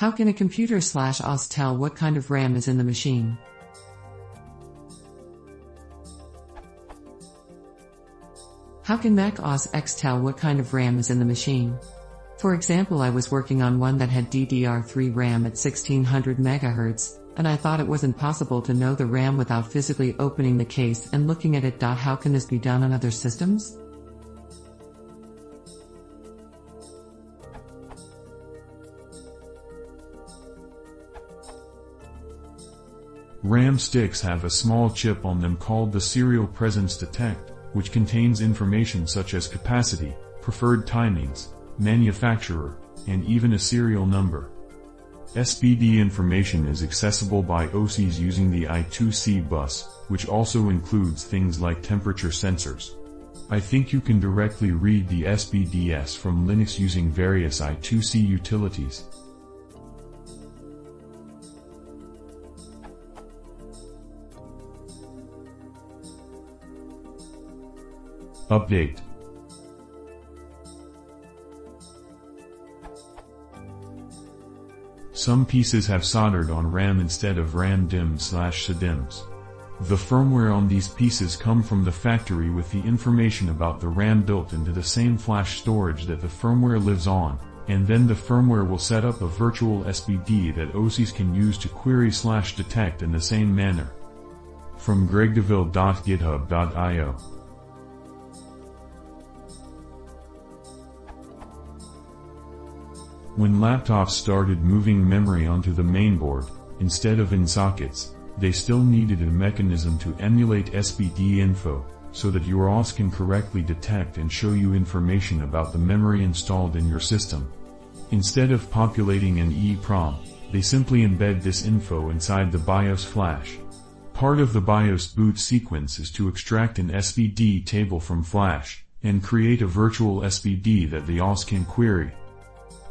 How can a computer/OS tell what kind of RAM is in the machine? How can Mac OS X tell what kind of RAM is in the machine? For example, I was working on one that had DDR3 RAM at 1600 MHz, and I thought it wasn't possible to know the RAM without physically opening the case and looking at it. How can this be done on other systems? RAM sticks have a small chip on them called the serial presence detect, which contains information such as capacity, preferred timings, manufacturer, and even a serial number. SPD information is accessible by OCs using the I2C bus, which also includes things like temperature sensors. I think you can directly read the SPDS from Linux using various I2C utilities. Update. Some pieces have soldered on RAM instead of RAM DIMMs/SDIMMs. The firmware on these pieces come from the factory with the information about the RAM built into the same flash storage that the firmware lives on, and then the firmware will set up a virtual SPD that OCs can use to query/detect in the same manner. From gregdeville.github.io. When laptops started moving memory onto the mainboard, instead of in sockets, they still needed a mechanism to emulate SPD info, so that your OS can correctly detect and show you information about the memory installed in your system. Instead of populating an EEPROM, they simply embed this info inside the BIOS flash. Part of the BIOS boot sequence is to extract an SPD table from flash, and create a virtual SPD that the OS can query.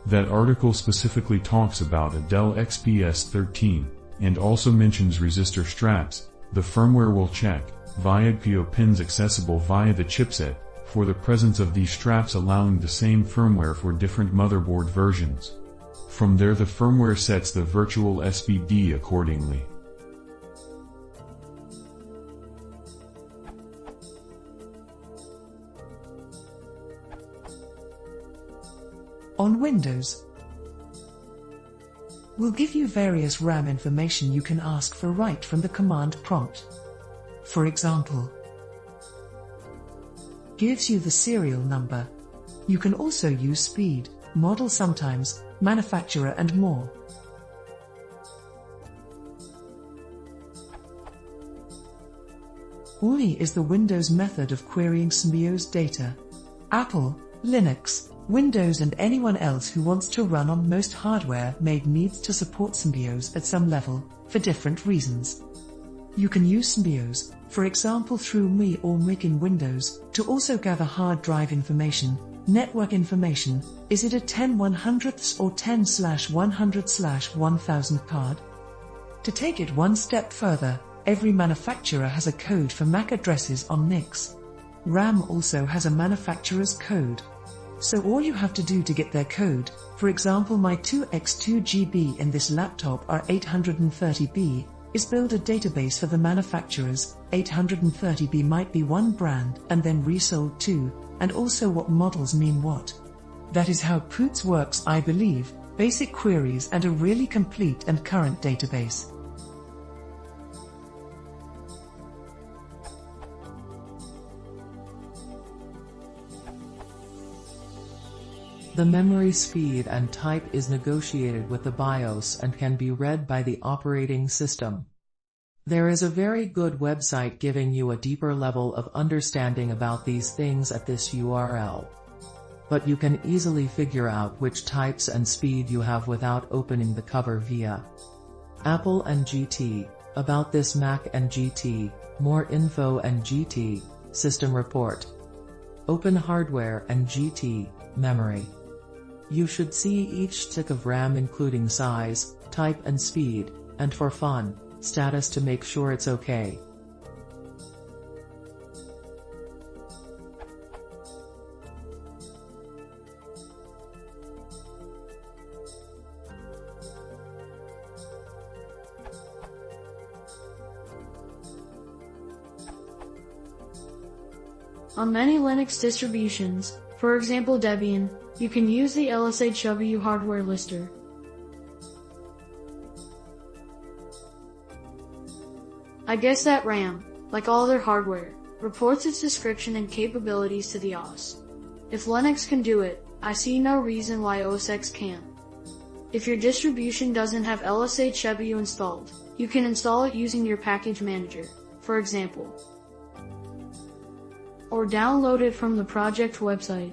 That article specifically talks about a Dell XPS 13, and also mentions resistor straps. The firmware will check, via PO pins accessible via the chipset, for the presence of these straps, allowing the same firmware for different motherboard versions. From there the firmware sets the virtual SPD accordingly. On Windows, we'll give you various RAM information you can ask for right from the command prompt. For example, gives you the serial number. You can also use speed, model sometimes, manufacturer and more. OI is the Windows method of querying Symbio's data. Apple, Linux, Windows and anyone else who wants to run on most hardware made needs to support Symbios at some level, for different reasons. You can use Symbios, for example through MI or MIC in Windows, to also gather hard drive information, network information. Is it a 10/100ths or 10/100/1000 card? To take it one step further, every manufacturer has a code for MAC addresses on NICs. RAM also has a manufacturer's code. So all you have to do to get their code, for example my 2x2GB in this laptop are 830B, is build a database for the manufacturers. 830B might be one brand and then resold too, and also what models mean what. That is how POOTS works, I believe, basic queries and a really complete and current database. The memory speed and type is negotiated with the BIOS and can be read by the operating system. There is a very good website giving you a deeper level of understanding about these things at this URL. But you can easily figure out which types and speed you have without opening the cover via Apple and GT. About this Mac and GT, more info and GT, system report. Open hardware and GT, memory. You should see each stick of RAM including size, type and speed, and for fun, status to make sure it's okay. On many Linux distributions, for example Debian, you can use the LSHW hardware lister. I guess that RAM, like all other hardware, reports its description and capabilities to the OS. If Linux can do it, I see no reason why OS X can't. If your distribution doesn't have LSHW installed, you can install it using your package manager, for example, or download it from the project website.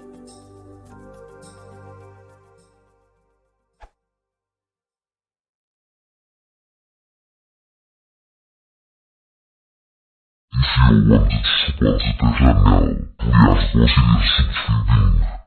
If you wanted to support the channel, please consider subscribing.